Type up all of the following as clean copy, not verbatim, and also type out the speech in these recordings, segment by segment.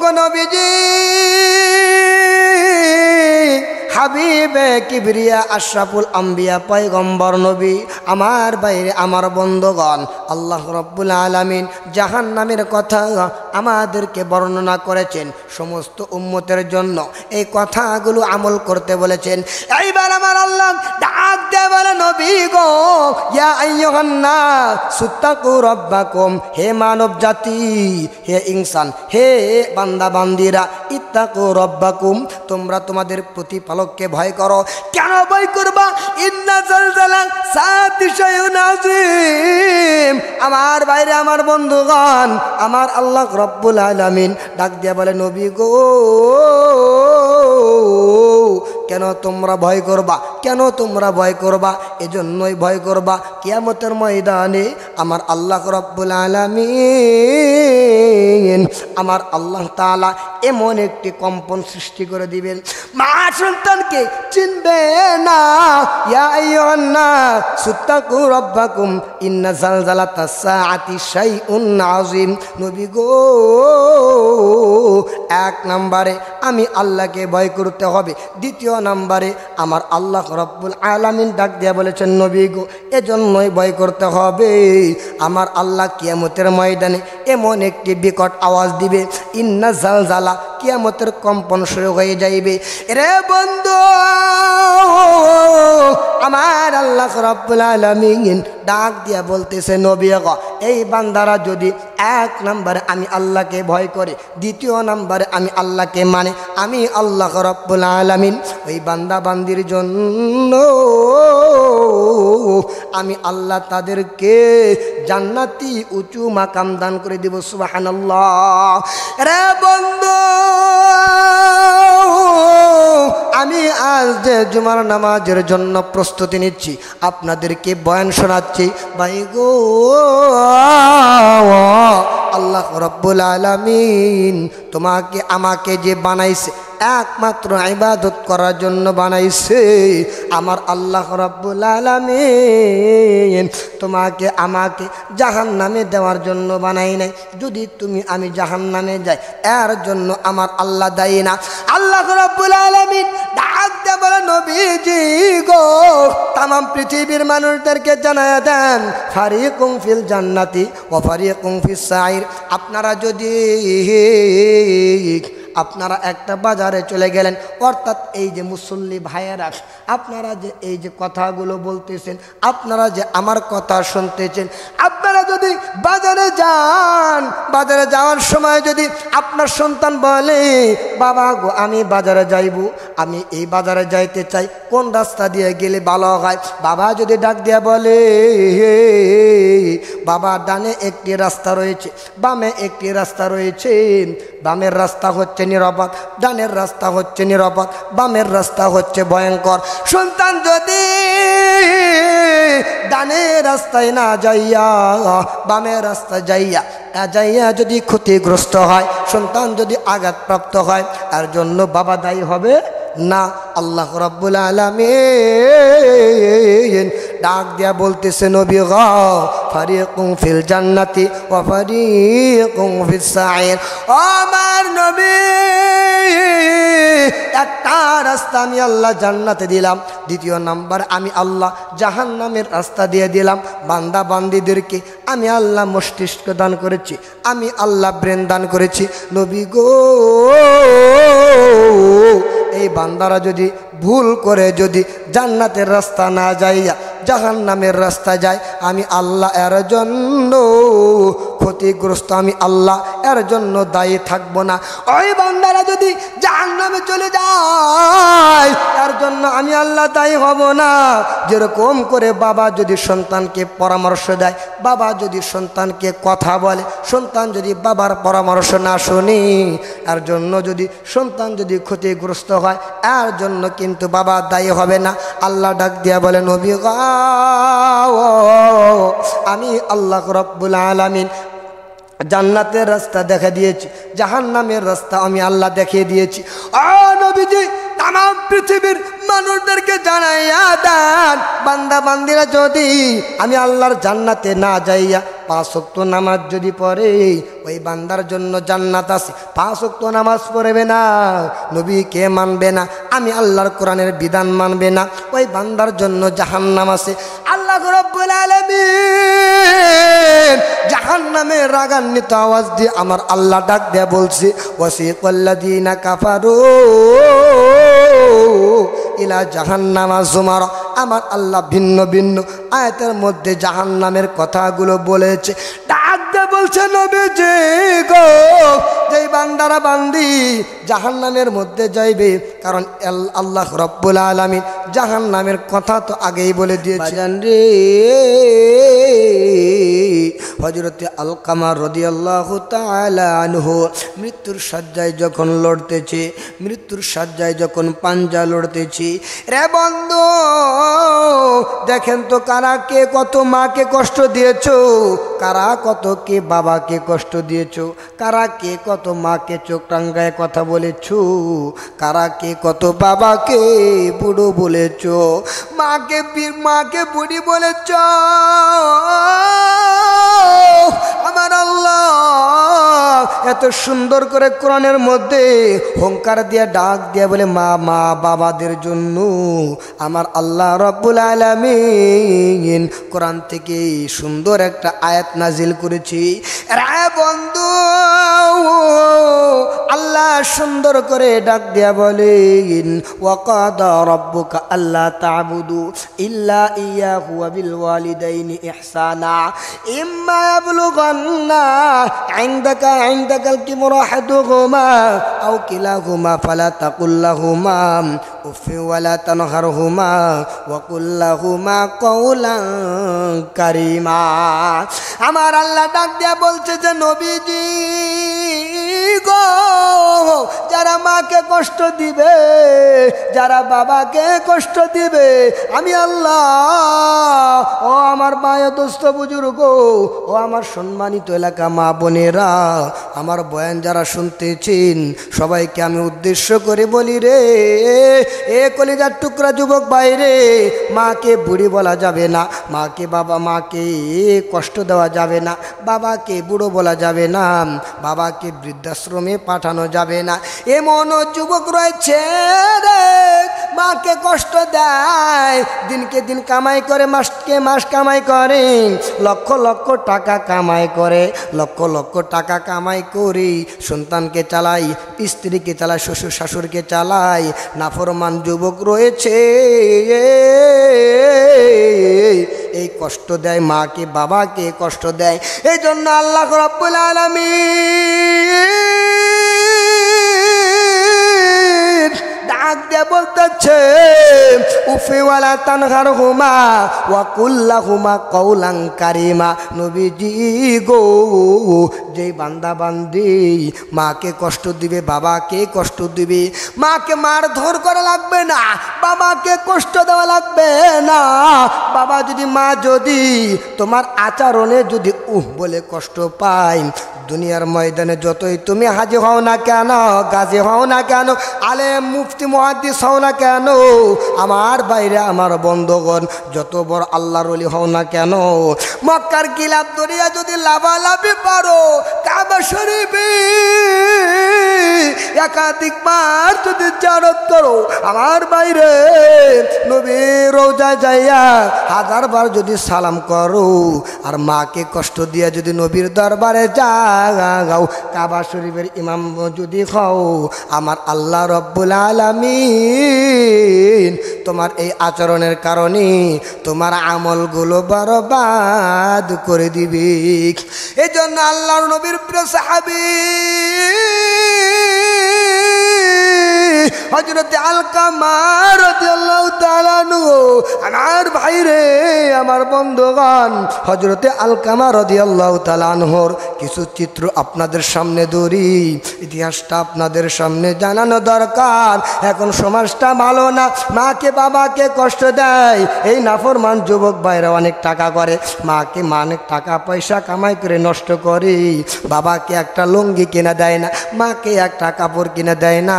গো নবীজি হাবিবে কিবরিয়া আশরাফুল আম্বিয়া পয়গম্বর নবী আমার বাইরে আমার বন্ধুগণ আল্লাহ রাব্বুল আলামিন জাহান্নামের কথা আমাদেরকে বর্ণনা করেছেন সমস্ত উম্মতের জন্য এই কথাগুলো আমল করতে বলেছেন এইবার আমার আল্লাহ ডাক দিয়ে বলে নবী গো ইয়া আইয়ুহান নাস সুত্তাকু রাব্বাকুম হে মানব জাতি হে ইনসান হে বান্দা বান্দিরা ইত্তাকু রাব্বাকুম তোমরা তোমাদের প্রতিপালককে ভয় করো কেন ভয় করবা ইন্না জালজালা সাআতি শাইউন আযীম আমার বাইরে আমার বন্ধুগণ আমার আল্লাহ রাব্বুল আলামিন ডাক দিয়ে বলে নবী গো কেন তোমরা ভয় করবা কেন তোমরা ভয় করবা এজন্যই ভয় করবা কিয়ামতের ময়দানে আমার আল্লাহ রাব্বুল আলামিন আমার আল্লাহ তাআলা এমন একটি কম্পন সৃষ্টি করে দিবেন মা সন্তানকে চিনবে না ইয়া আইয়ুহান নাস সুত্তাকু রাব্বাকুম ইন্না জালজালাতাস সাআতি শাইউন আযীম নবী গো এক নম্বরে আমি আল্লাহকে ভয় করতে হবে দ্বিতীয় নম্বরে আমার আল্লাহ রাব্বুল আলামিন ডাক দিয়ে বলেছেন নবী গো এজন্যই ভয় করতে হবে আমার আল্লাহ কিয়ামতের ময়দানে এমন একটি বিকট আওয়াজ দিবে ইন্না জালজালা কিয়ামতের কম্পন শুরু হয়ে যাইবে রে বন্ধু আমার আল্লাহ রাব্বুল আলামিন ডাক দিয়া বলতেছে নবী গো এই বান্দারা যদি এক নম্বরে আমি আল্লাহকে ভয় করে দ্বিতীয় নম্বরে আমি আল্লাহকে মানে আমি আল্লাহ রাব্বুল আলামিন ওই বান্দা বান্দির জন্য আমি আল্লাহ তাদেরকে জান্নাতি উঁচু মাকাম দান করে দিব সুবহানাল্লাহ রে বন্ধু আমি আজ যে জুমার নামাজের জন্য প্রস্তুতি নিচ্ছি আপনাদেরকে বয়ান শোনাচ্ছি ভাই গো আল্লাহ রাব্বুল আলামিন তোমাকে আমাকে যে বানাইছে একমাত্র ইবাদত করার জন্য বানাইছে আমার আল্লাহ রাব্বুল আলামিন তোমাকে আমাকে জাহান্নামে দেওয়ার জন্য বানাই নাই যদি তুমি আমি জাহান্নামে যাই এর জন্য আমার আল্লাহ দায়ী না আল্লাহ রাব্বুল আলামিন ডাক দিয়ে বলে নবীজি গো तमाम পৃথিবীর মানুষদেরকে জানায়া দেন ফারিকুম ফিল জান্নাতি ওয়া ফারিকুম ফিস সাইর আপনারা যদি আপনারা একটা বাজারে চলে গেলেন অর্থাৎ এই যে মুসল্লি ভাইয়েরা আপনারা যে এই যে কথাগুলো বলতেছেন আপনারা যে আমার কথা শুনতেছেন আপনারা যদি বাজারে যান বাজারে যাওয়ার সময় যদি আপনার সন্তান বলে বাবা গো আমি বাজারে যাইব আমি এই বাজারে যাইতে চাই কোন রাস্তা দিয়ে গেলে ভালো হয় বাবা যদি ডাক দিয়া বলে বাবা ডানে একটি রাস্তা রয়েছে বামে একটি রাস্তা রয়েছে বামের রাস্তা হচ্ছে নিরাপদ ডানের রাস্তা হচ্ছে নিরাপদ বামের রাস্তা হচ্ছে ভয়ঙ্কর সন্তান যদি ডানের রাস্তায় না যাইয়া বামের রাস্তা যাইয়া যদি ক্ষতিগ্রস্ত হয় সন্তান যদি আঘাতপ্রাপ্ত হয় তার জন্য বাবা দায়ী হবে না আল্লাহ রাব্বুল আলামিন ডাক দিয়া বলতেছে নবী গো ফারিকুম ফিল জান্নাতি ওয়া ফারিকুম ফিস সাইর আমার নবী একটা রাস্তা আমি আল্লাহ জান্নাতে দিলাম দ্বিতীয় নাম্বার আমি আল্লাহ জাহান্নামের রাস্তা দিয়ে দিলাম বান্দা বান্দীদেরকে আমি আল্লাহ মস্তিষ্ক দান করেছি আমি আল্লাহ ব্রেন দান করেছি নবী গো এই বান্দারা যদি ভুল করে যদি জান্নাতের রাস্তা না যাইয়া জাহান্নামের রাস্তা যায় আমি আল্লাহ এর জন্য ক্ষতিগ্রস্ত আমি আল্লাহ এর জন্য দায়ী থাকবো না ওই বান্দারা যদি জাহান্নামে চলে যায় এর জন্য আমি আল্লাহ দায়ী হব না যেরকম করে বাবা যদি সন্তানকে পরামর্শ দেয় বাবা যদি সন্তানকে কথা বলে সন্তান যদি বাবার পরামর্শ না শুনি এর জন্য যদি সন্তান যদি ক্ষতিগ্রস্ত হয় এর জন্য কিন্তু বাবা দায়ী হবে না আল্লাহ ডাক দিয়া বলে নবী গো আমি আল্লাহ রাব্বুল আলামিন জান্নাতের রাস্তা দেখা দিয়েছি জাহান্নামের রাস্তা আমি আল্লাহ দেখিয়ে দিয়েছি ও নবীজি তাম তামাম পৃথিবীর মানুষদেরকে জানাইয়া দেন, বান্দা বান্দিরা যদি আমি আল্লাহর জান্নাতে না যাইয়া 5 ওয়াক্ত নামাজ যদি পড়ে, ওই বান্দার জন্য জান্নাত আছে। 5 ওয়াক্ত নামাজ পড়বে না, নবীকে মানবে না, আমি আল্লাহর কোরআনের বিধান মানবে না, ওই বান্দার জন্য জাহান্নাম আছে। আল্লাহ রাব্বুল আলামিন জাহান্নামের রাগান্বিত আওয়াজ দিয়ে আমার আল্লাহ ডাক দেয়া বলছে, ওয়াসিকাল্লাযীনা কাফারু ইলা জাহান্নামা যুমারা। আমার আল্লাহ ভিন্ন ভিন্ন আয়াতের মধ্যে জাহান্নামের কথাগুলো বলেছে। ডাক দিয়ে বলছে, নবীজি গো, যেই বান্দারা বান্দি জাহান্নামের মধ্যে যাইবে, কারণ আল্লাহ রাব্বুল আলামিন জাহান্নামের কথা তো আগেই বলে দিয়েছেন রে। হযরতে আলকামা রাদিয়াল্লাহু তাআলা আনহু মৃত্যুর শয্যায় যখন লড়তেছে, মৃত্যুর শয্যায় যখন পাঞ্জা লড়তেছে, রে বন্ধু দেখেন তো কারা কে কত মাকে কষ্ট দিয়েছো, কারা কত কে বাবাকে কষ্ট দিয়েছো, কারা কে কত মাকে চোখ টাঙ্গায় কথা বলেছো, কারা কে কত বাবাকে বুড়ো বলেছো, মাকে বুড়ি বলেছো। আমার আল্লাহ এত সুন্দর করে কোরআনের মধ্যে হুঙ্কার দিয়ে ডাক দিয়ে বলে, মা মা বাবাদের জন্য আমার আল্লাহ রাব্বুল আলামিন কোরআন থেকে সুন্দর একটা আয়াত নাজিল করেছি। রে বন্ধু আল্লাহ সুন্দর করে ডাক দিয়া বলেন, ওয়াকাদা রাব্বুকা আল্লা তা'বুদু ইল্লা ইয়াহু ওয়া বিল ওয়ালিদাইনি ইহসানা ইম্মা ইয়াবলুগান্না ইনদাকাল কিবরা আহাদুহুমা আও কিলাহুমা ফালা তাকুল লাহুমা উফিন ওয়ালা তানহারহুমা ওয়া কুল লাহুমা কাওলান কারীমা। আমার আল্লাহ ডাক দিয়া বলছে যে নবীজি গো, যারা মাকে কষ্ট দিবে, যারা বাবাকে কষ্ট দিবে, আমি আল্লাহ ও আমার মায়া দোস্ত বুজুর্গ, ও আমার সম্মানিত এলাকা মা বোনেরা, আমার বয়ান যারা শুনতেছেন সবাইকে আমি উদ্দেশ্য করে বলি রে, এ কলিজার টুকরা যুবক বাইরে, মাকে বুড়ি বলা যাবে না, মাকে কষ্ট দেওয়া যাবে না, বাবাকে বুড়ো বলা যাবে না, বাবাকে বৃদ্ধাশ্রমে পাঠানো যাবে না। এমন যুবক রয়েছে রে, মাকে কষ্ট দেয়, দিনকে দিন কামাই করে, মাসকে মাস কামাই করে, লক্ষ লক্ষ টাকা কামাই করে, লক্ষ লক্ষ টাকা কামাই করি সন্তানকে চালাই, স্ত্রীকে চালায়, শ্বশুর শাশুড়িকে চালায়। নাফরমান যুবক রয়েছে, এই কষ্ট দেয়, মাকে বাবাকে কষ্ট দেয়। এই জন্য আল্লাহ রাব্বুল আলামিন ডাক দিয়ে বলতেছে, উফি ওয়ালা তানহারহুমা ওয়া কুল লাহুমা কাওলান কারীমা। নবীজি গো, যেই বান্দা বান্দি মাকে কষ্ট দিবে, বাবাকে কষ্ট দিবে, মাকে মারধর করা লাগবে না, বাবাকে কষ্ট দেওয়া লাগবে না। বাবা যদি মা যদি তোমার আচরণে যদি বলে কষ্ট পায়, দুনিয়ার ময়দানে যতই তুমি হাজি হও না কেন, গাজী হও না কেন, আলেম মুফতি মুহাদ্দিস হও না কেন, আমার বাইরে আমার বন্ধুগণ যত বড় আল্লাহর ওলি হও না কেন, মক্কার গিলাফ দরিয়া যদি লাভালাভি পারো, কাবা শরীফে একাধিকবার যদি জিয়ারত করো, আমার বাইরে নবীর রওজায় যাইয়া 1000 বার যদি সালাম করো, আর মাকে কষ্ট দিয়া যদি নবীর দরবারে যাও, কাবা শরীফের ইমাম যদি হও, আমার আল্লাহ রব্বুল আলামিন তোমার এই আচরণের কারণে তোমার আমলগুলো বরবাদ করে দিবে। এই জন্য আল্লাহর নবীর প্রিয় সাহাবী হযরতে আলকামা রাদিয়াল্লাহু তাআলা আনহু, আমার ভাইরে আমার বন্ধুগণ, হযরতে আলকামা রাদিয়াল্লাহু তাআলা আনহুর কিছু চিত্র আপনাদের সামনে ধরি, ইতিহাসটা আপনাদের সামনে জানানো দরকার। এখন সমাজটা ভালো না, মাকে বাবাকে কষ্ট দেয়, এই নাফরমান যুবক ভাইরা অনেক টাকা করে, মাকে অনেক টাকা পয়সা কামাই করে নষ্ট করে, বাবাকে একটা লুঙ্গি কিনে দেয় না, মাকে একটা কাপড় কিনে দেয় না,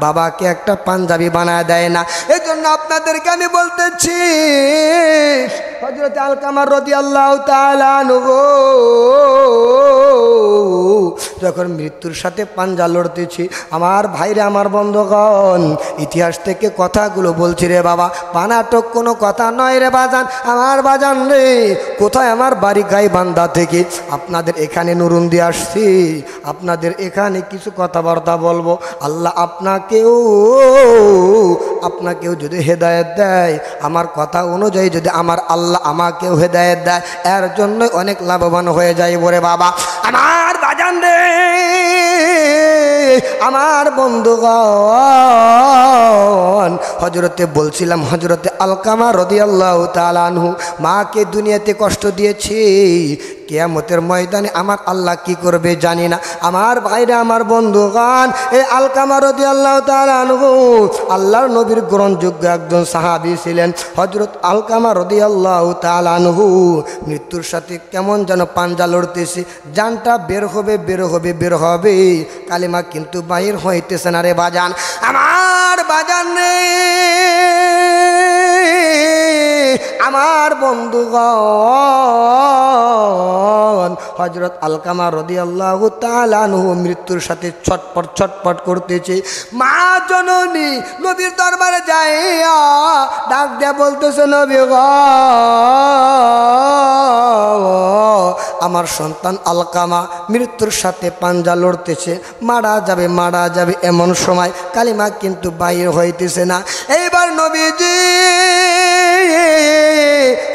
বাবাকে একটা পাঞ্জাবি বানায় দেয় না। এই জন্য আপনাদেরকে আমি বলতেছি, হযরত আলকামা রাদিয়াল্লাহু তাআলা আনহু যখন মৃত্যুর সাথে পাঞ্জা লড়তেছি, আমার ভাইরে আমার বন্ধুগণ, ইতিহাস থেকে কথাগুলো বলছি রে বাবা, বানাটক কোনো কথা নয় রে বাজান, আমার বাজান রে। কোথায় আমার বাড়ি গাইবান্ধা থেকে আপনাদের এখানে নুরুন দিয়ে আসছি, আপনাদের এখানে কিছু কথাবার্তা বলবো। আল্লাহ আপনাকেও যদি হেদায়েত দেয়, আমার কথা অনুযায়ী যদি আমার আল্লাহ আমাকেও হেদায়েত দেয়, এর জন্য অনেক লাভবান হয়ে যায় বলে বাবা। আমার বাজান রে, আমার বন্ধুগণ, বলছিলাম হযরতে আলকামা রাদিয়াল্লাহু তাআলা আনহু মাকে দুনিয়াতে কষ্ট দিয়েছে, কিয়ামতের ময়দানে আমার আল্লাহ কি করবে জানি না। আমার ভাইরা আমার বন্ধুগণ, এই আলকামা রাদিয়াল্লাহু তাআলা আনহু আল্লাহর নবীর গ্রহণযোগ্য একজন সাহাবী ছিলেন। হযরত আলকামা রাদিয়াল্লাহু তাআলা আনহু মৃত্যুর সাথে কেমন যেন পাঞ্জা লড়তেছে, জানটা বের হবে, কালিমা কিন্তু বাহির হইতেছে না রে বাজান। আমার বাজান রে, আমার বন্ধুগণ, হযরত আলকামা রাদিয়াল্লাহু তাআলা আনহু মৃত্যুর সাথে ছটপট করতেছে। মা জননী নবীর দরবারে যাইয়া ডাক দেয়া বলতেছে, নবী গো, আমার সন্তান আলকামা মৃত্যুর সাথে পাঞ্জা লড়তেছে, মারা যাবে এমন সময় কালিমা কিন্তু বাইর হইতেছে না। এইবার নবীজি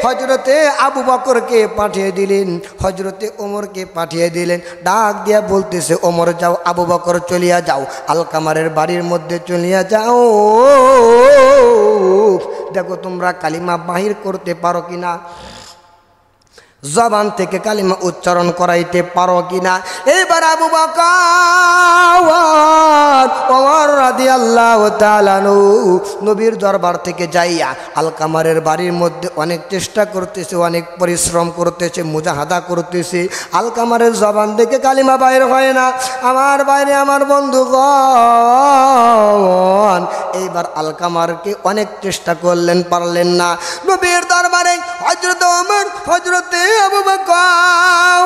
হযরতে আবু বকরকে পাঠিয়ে দিলেন, হযরতে ওমরকে পাঠিয়ে দিলেন। ডাক দিয়া বলতেছে, ওমর যাও, আবু বকর চলিয়া যাও, আলকামারের বাড়ির মধ্যে চলিয়া যাও, দেখো তোমরা কালিমা বাহির করতে পারো কিনা, জবান থেকে কালিমা উচ্চারণ করাইতে পারো কিনা। এবার আবু বকর ওমর রাদিয়াল্লাহু তাআলা নবীর দরবার থেকে যাইয়া আলকামারের বাড়ির মধ্যে অনেক চেষ্টা করতেছে, অনেক পরিশ্রম করতেছে, মুজাহাদা করতেছে, আলকামারের জবান থেকে কালিমা বাইর হয় না। আমার বাইরে আমার বন্ধুগণ, এইবার আলকামারকে অনেক চেষ্টা করলেন, পারলেন না। নবীর দরবারে হযরত ওমর, হযরতে আবু বকর